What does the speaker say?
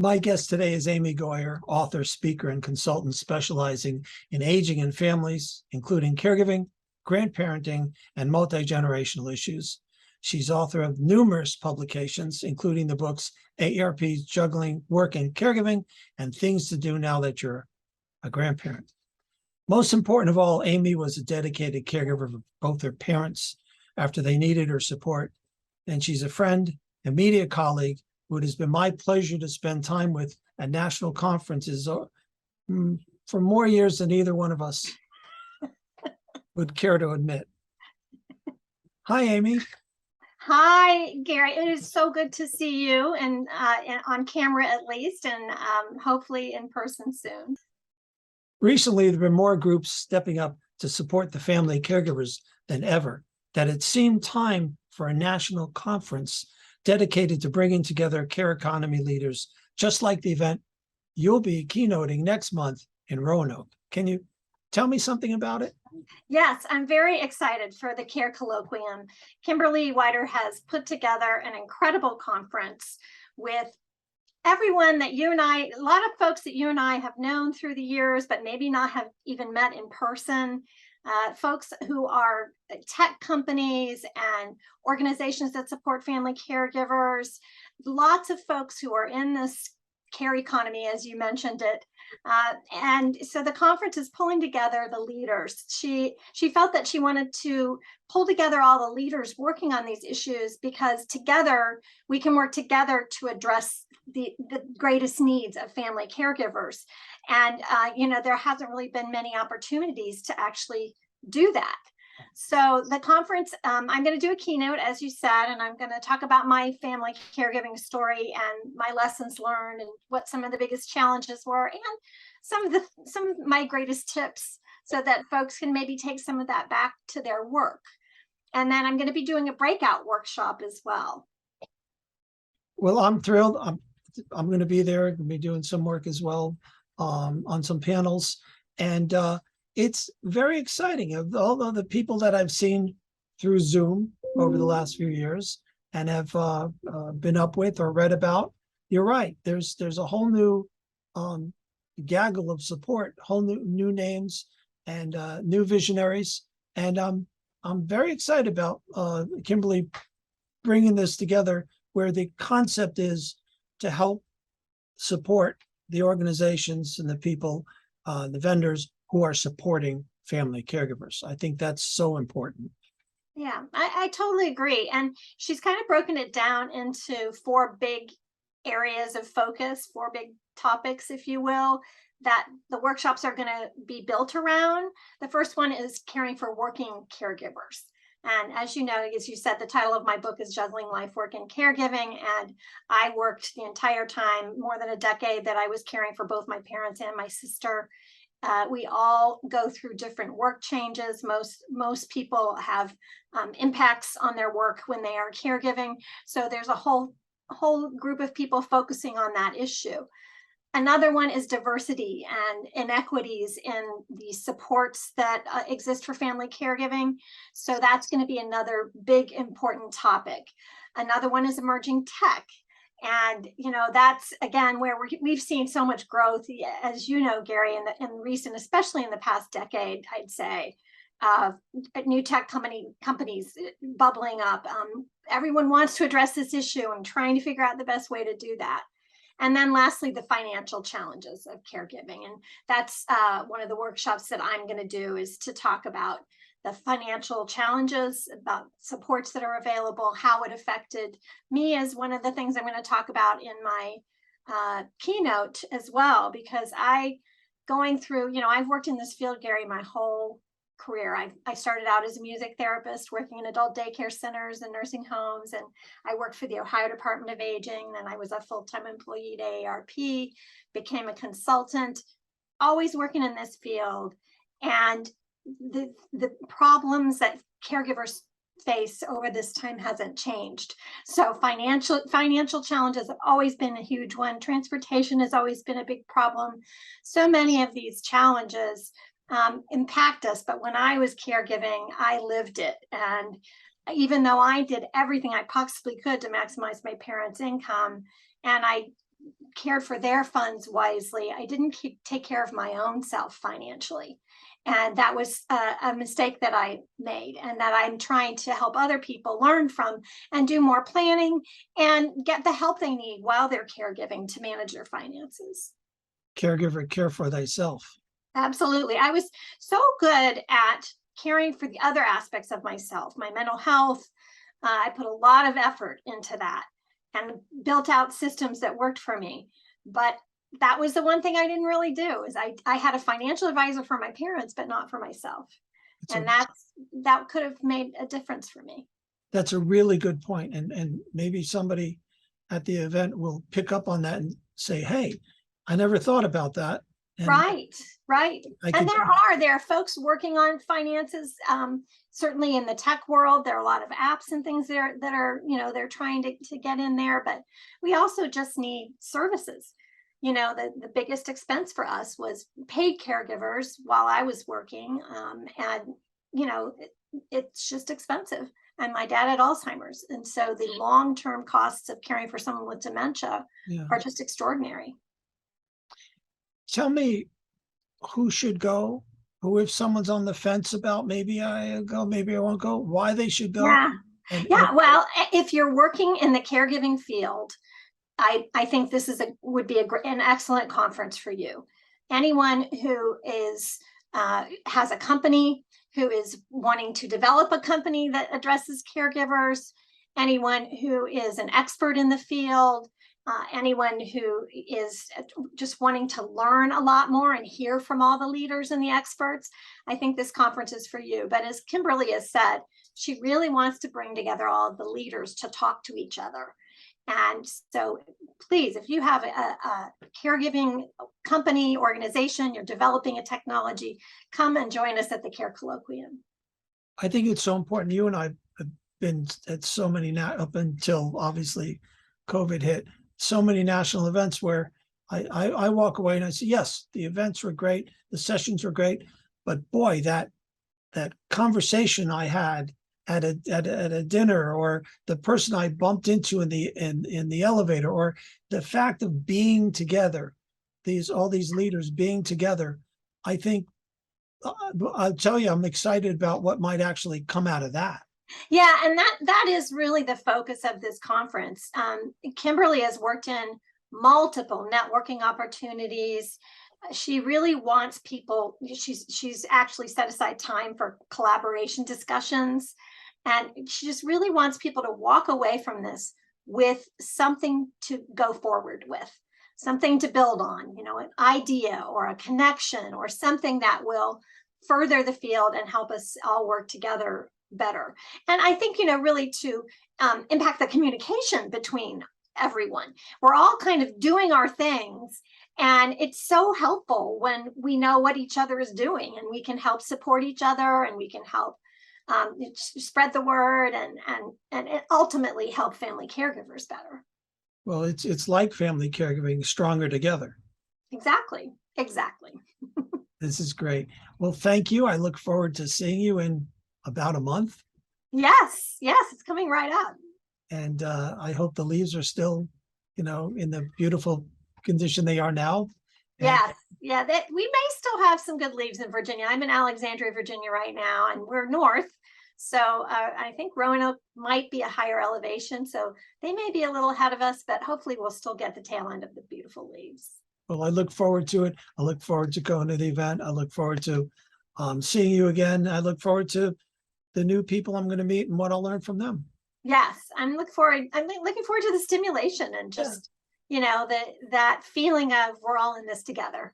My guest today is Amy Goyer, author, speaker, and consultant specializing in aging and families, including caregiving, grandparenting, and multi-generational issues. She's author of numerous publications, including the books AARP's Juggling Work and Caregiving and Things to Do Now That You're a Grandparent. Most important of all, Amy was a dedicated caregiver for both her parents after they needed her support, and she's a friend, a media colleague, who it has been my pleasure to spend time with at national conferences for more years than either one of us would care to admit. Hi, Amy. Hi, Gary. It is so good to see you, and on camera at least, and hopefully in person soon. Recently, there have been more groups stepping up to support the family caregivers than ever, that it seemed time for a national conference dedicated to bringing together care economy leaders, just like the event you'll be keynoting next month in Roanoke. Can you tell me something about it? Yes, I'm very excited for the Care Colloquium. Kimberly Wider has put together an incredible conference with everyone that you and I, a lot of folks that you and I have known through the years, but maybe not have even met in person. Folks who are tech companies and organizations that support family caregivers, lots of folks who are in this care economy, as you mentioned it. And so the conference is pulling together the leaders. She felt that she wanted to pull together all the leaders working on these issues, because together we can work together to address the greatest needs of family caregivers. And there hasn't really been many opportunities to actually do that. So the conference, I'm going to do a keynote, as you said, and I'm going to talk about my family caregiving story and my lessons learned and what some of the biggest challenges were, and some of my greatest tips, so that folks can maybe take some of that back to their work. And then I'm going to be doing a breakout workshop as well. Well, I'm thrilled. I'm going to be there. I'm going to be doing some work as well on some panels, and it's very exciting. Of all of the people that I've seen through Zoom over the last few years and have been up with or read about, you're right. There's a whole new gaggle of support, whole new names and new visionaries, and I'm very excited about Kimberly bringing this together, where the concept is to help support the organizations and the people, the vendors who are supporting family caregivers. I think that's so important. Yeah, I totally agree. And she's kind of broken it down into 4 big areas of focus, 4 big topics, if you will, that the workshops are going to be built around. The first one is caring for working caregivers. And as you know, as you said, the title of my book is Juggling Life, Work, and Caregiving. And I worked the entire time, more than a decade, that I was caring for both my parents and my sister. We all go through different work changes. Most people have impacts on their work when they are caregiving. So there's a whole group of people focusing on that issue. Another one is diversity and inequities in the supports that exist for family caregiving. So that's going to be another big important topic. Another one is emerging tech. And that's again where we've seen so much growth, as you know, Gary, in recent, especially in the past decade, I'd say, new tech companies bubbling up. Everyone wants to address this issue and trying to figure out the best way to do that. And then lastly, the financial challenges of caregiving. And that's one of the workshops that I'm going to do, is to talk about the financial challenges, about supports that are available, how it affected me, as one of the things I'm going to talk about in my keynote as well, because I've worked in this field, Gary, my whole career. I started out as a music therapist working in adult daycare centers and nursing homes, and I worked for the Ohio Department of Aging. Then I was a full-time employee at AARP, became a consultant, always working in this field. And the problems that caregivers face over this time hasn't changed. So financial challenges have always been a huge one. Transportation has always been a big problem. So many of these challenges impact us. But when I was caregiving, I lived it. And even though I did everything I possibly could to maximize my parents' income, and I cared for their funds wisely, I didn't take care of my own self financially. And that was a mistake that I made, and that I'm trying to help other people learn from and do more planning and get the help they need while they're caregiving to manage their finances. Caregiver, care for thyself. Absolutely. I was so good at caring for the other aspects of myself, my mental health. I put a lot of effort into that and built out systems that worked for me. But that was the one thing I didn't really do, is I had a financial advisor for my parents, but not for myself. It's And a, that could have made a difference for me. that's a really good point. And maybe somebody at the event will pick up on that and say, hey, I never thought about that. And Right, right. I And could, there are folks working on finances. Certainly in the tech world, there are a lot of apps and things there that are, they're trying to get in there, but we also just need services. The biggest expense for us was paid caregivers while I was working. And, it's just expensive. And my dad had Alzheimer's. And so the long-term costs of caring for someone with dementia yeah. are just extraordinary. Tell me who should go, who, if someone's on the fence about maybe I go, maybe I won't go, why they should go. Yeah. And Yeah. Well, if you're working in the caregiving field, I think this would be an excellent conference for you. Anyone who has a company, who is wanting to develop a company that addresses caregivers, anyone who is an expert in the field, anyone who is just wanting to learn a lot more and hear from all the leaders and the experts, I think this conference is for you. But as Kimberly has said, she really wants to bring together all of the leaders to talk to each other. And so please, if you have a caregiving company, organization, you're developing a technology, come and join us at the Care Colloquium. I think it's so important. You and I have been at so many up until obviously COVID hit, so many national events where I walk away and I say, yes, the events were great, the sessions were great, but boy, that conversation I had at a dinner, or the person I bumped into in the elevator, or the fact of being together, all these leaders being together, I think I'll tell you, I'm excited about what might actually come out of that. Yeah, and that is really the focus of this conference. Kimberly has worked in multiple networking opportunities. She really wants people. She's actually set aside time for collaboration discussions, and she just really wants people to walk away from this with something to go forward with, something to build on, an idea or a connection or something that will further the field and help us all work together better. And I think, really to impact the communication between everyone. We're all kind of doing our things, and it's so helpful when we know what each other is doing, and we can help support each other, and we can help spread the word and ultimately help family caregivers better. Well, it's like family caregiving, stronger together. Exactly. This is great. Well, thank you. I look forward to seeing you in about a month. Yes, it's coming right up. And I hope the leaves are still, in the beautiful condition they are now. Yes, yeah, we may still have some good leaves in Virginia. I'm in Alexandria, Virginia right now, and we're north. So I think Roanoke might be a higher elevation. So they may be a little ahead of us, but hopefully we'll still get the tail end of the beautiful leaves. Well, I look forward to it. I look forward to going to the event. I look forward to seeing you again. I look forward to the new people I'm going to meet and what I'll learn from them. Yes, I'm looking forward to the stimulation and just, that feeling of we're all in this together.